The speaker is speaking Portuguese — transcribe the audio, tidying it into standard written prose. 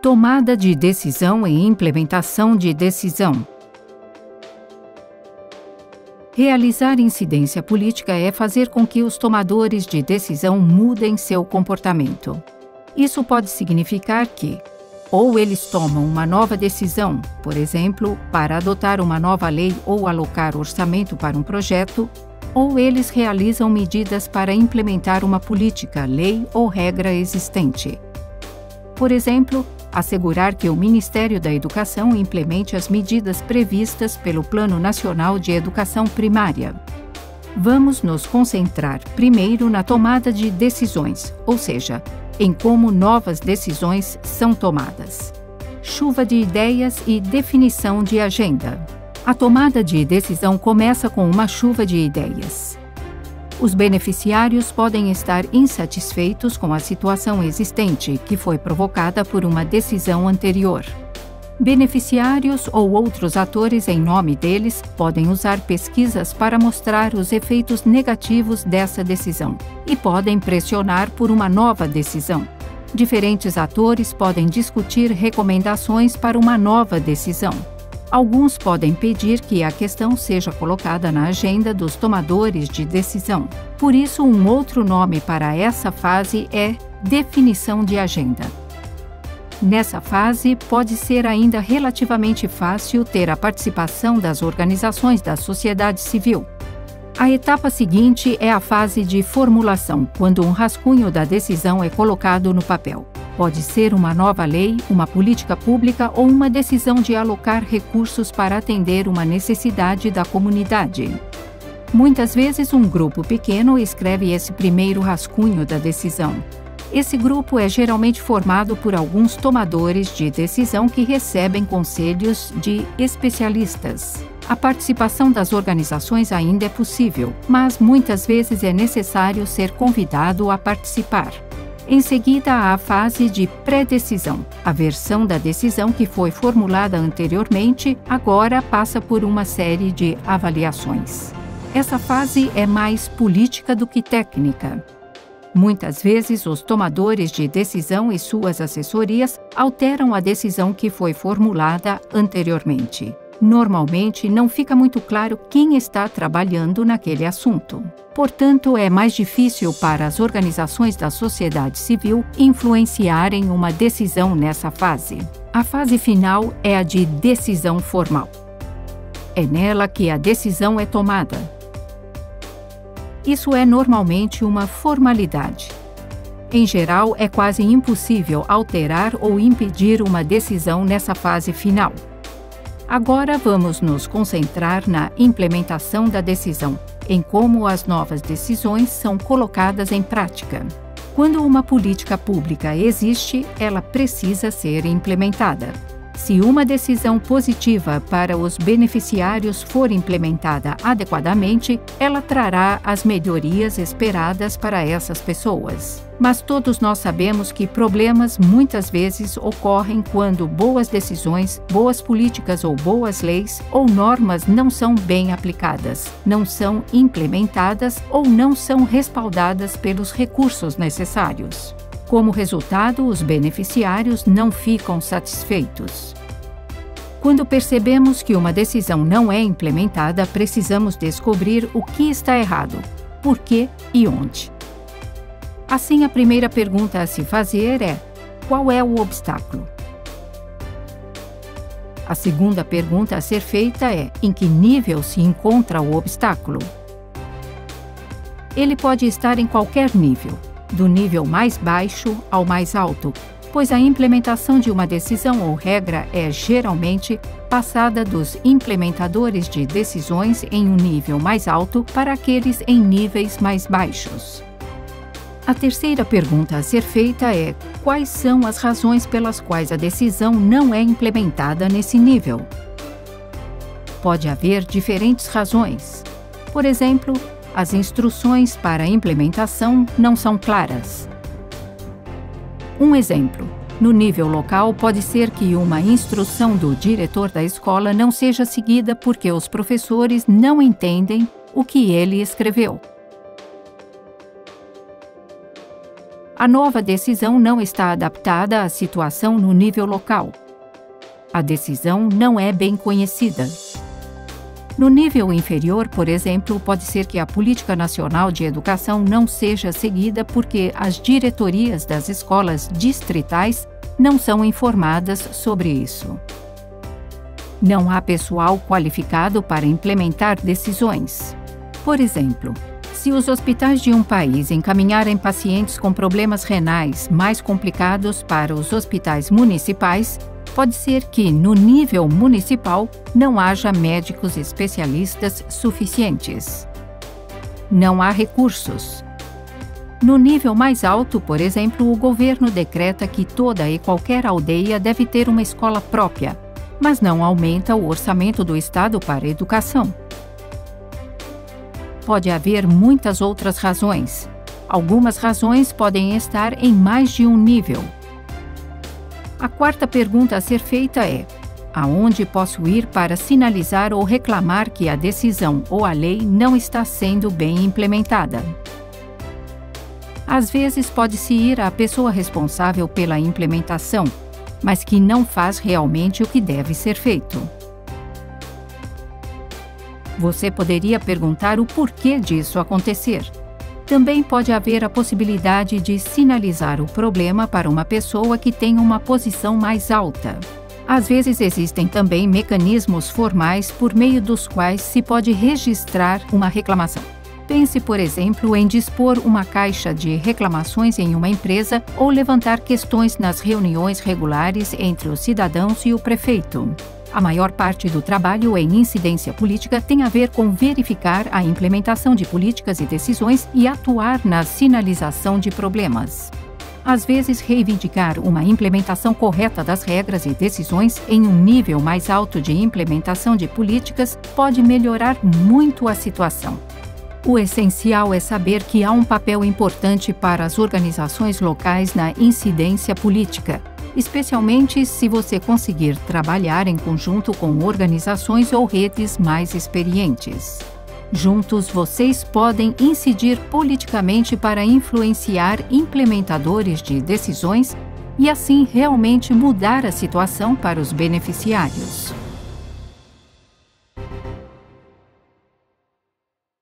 Tomada de decisão e implementação de decisão. Realizar incidência política é fazer com que os tomadores de decisão mudem seu comportamento. Isso pode significar que, ou eles tomam uma nova decisão, por exemplo, para adotar uma nova lei ou alocar orçamento para um projeto, ou eles realizam medidas para implementar uma política, lei ou regra existente. Por exemplo, assegurar que o Ministério da Educação implemente as medidas previstas pelo Plano Nacional de Educação Primária. Vamos nos concentrar primeiro na tomada de decisões, ou seja, em como novas decisões são tomadas. Chuva de ideias e definição de agenda. A tomada de decisão começa com uma chuva de ideias. Os beneficiários podem estar insatisfeitos com a situação existente, que foi provocada por uma decisão anterior. Beneficiários ou outros atores em nome deles podem usar pesquisas para mostrar os efeitos negativos dessa decisão e podem pressionar por uma nova decisão. Diferentes atores podem discutir recomendações para uma nova decisão. Alguns podem pedir que a questão seja colocada na agenda dos tomadores de decisão. Por isso, um outro nome para essa fase é definição de agenda. Nessa fase, pode ser ainda relativamente fácil ter a participação das organizações da sociedade civil. A etapa seguinte é a fase de formulação, quando um rascunho da decisão é colocado no papel. Pode ser uma nova lei, uma política pública ou uma decisão de alocar recursos para atender uma necessidade da comunidade. Muitas vezes, um grupo pequeno escreve esse primeiro rascunho da decisão. Esse grupo é geralmente formado por alguns tomadores de decisão que recebem conselhos de especialistas. A participação das organizações ainda é possível, mas muitas vezes é necessário ser convidado a participar. Em seguida, há a fase de pré-decisão. A versão da decisão que foi formulada anteriormente agora passa por uma série de avaliações. Essa fase é mais política do que técnica. Muitas vezes, os tomadores de decisão e suas assessorias alteram a decisão que foi formulada anteriormente. Normalmente, não fica muito claro quem está trabalhando naquele assunto. Portanto, é mais difícil para as organizações da sociedade civil influenciarem uma decisão nessa fase. A fase final é a de decisão formal. É nela que a decisão é tomada. Isso é normalmente uma formalidade. Em geral, é quase impossível alterar ou impedir uma decisão nessa fase final. Agora vamos nos concentrar na implementação da decisão, em como as novas decisões são colocadas em prática. Quando uma política pública existe, ela precisa ser implementada. Se uma decisão positiva para os beneficiários for implementada adequadamente, ela trará as melhorias esperadas para essas pessoas. Mas todos nós sabemos que problemas muitas vezes ocorrem quando boas decisões, boas políticas ou boas leis ou normas não são bem aplicadas, não são implementadas ou não são respaldadas pelos recursos necessários. Como resultado, os beneficiários não ficam satisfeitos. Quando percebemos que uma decisão não é implementada, precisamos descobrir o que está errado, por quê e onde. Assim, a primeira pergunta a se fazer é: qual é o obstáculo? A segunda pergunta a ser feita é: em que nível se encontra o obstáculo? Ele pode estar em qualquer nível, do nível mais baixo ao mais alto, pois a implementação de uma decisão ou regra é, geralmente, passada dos implementadores de decisões em um nível mais alto para aqueles em níveis mais baixos. A terceira pergunta a ser feita é: quais são as razões pelas quais a decisão não é implementada nesse nível? Pode haver diferentes razões. Por exemplo, as instruções para a implementação não são claras. Um exemplo: no nível local, pode ser que uma instrução do diretor da escola não seja seguida porque os professores não entendem o que ele escreveu. A nova decisão não está adaptada à situação no nível local. A decisão não é bem conhecida. No nível inferior, por exemplo, pode ser que a Política Nacional de Educação não seja seguida porque as diretorias das escolas distritais não são informadas sobre isso. Não há pessoal qualificado para implementar decisões. Por exemplo, se os hospitais de um país encaminharem pacientes com problemas renais mais complicados para os hospitais municipais, pode ser que, no nível municipal, não haja médicos especialistas suficientes. Não há recursos. No nível mais alto, por exemplo, o governo decreta que toda e qualquer aldeia deve ter uma escola própria, mas não aumenta o orçamento do Estado para a educação. Pode haver muitas outras razões. Algumas razões podem estar em mais de um nível. A quarta pergunta a ser feita é: aonde posso ir para sinalizar ou reclamar que a decisão ou a lei não está sendo bem implementada? Às vezes pode-se ir à pessoa responsável pela implementação, mas que não faz realmente o que deve ser feito. Você poderia perguntar o porquê disso acontecer. Também pode haver a possibilidade de sinalizar o problema para uma pessoa que tem uma posição mais alta. Às vezes existem também mecanismos formais por meio dos quais se pode registrar uma reclamação. Pense, por exemplo, em dispor uma caixa de reclamações em uma empresa ou levantar questões nas reuniões regulares entre os cidadãos e o prefeito. A maior parte do trabalho em incidência política tem a ver com verificar a implementação de políticas e decisões e atuar na sinalização de problemas. Às vezes, reivindicar uma implementação correta das regras e decisões em um nível mais alto de implementação de políticas pode melhorar muito a situação. O essencial é saber que há um papel importante para as organizações locais na incidência política, especialmente se você conseguir trabalhar em conjunto com organizações ou redes mais experientes. Juntos, vocês podem incidir politicamente para influenciar implementadores de decisões e, assim, realmente mudar a situação para os beneficiários.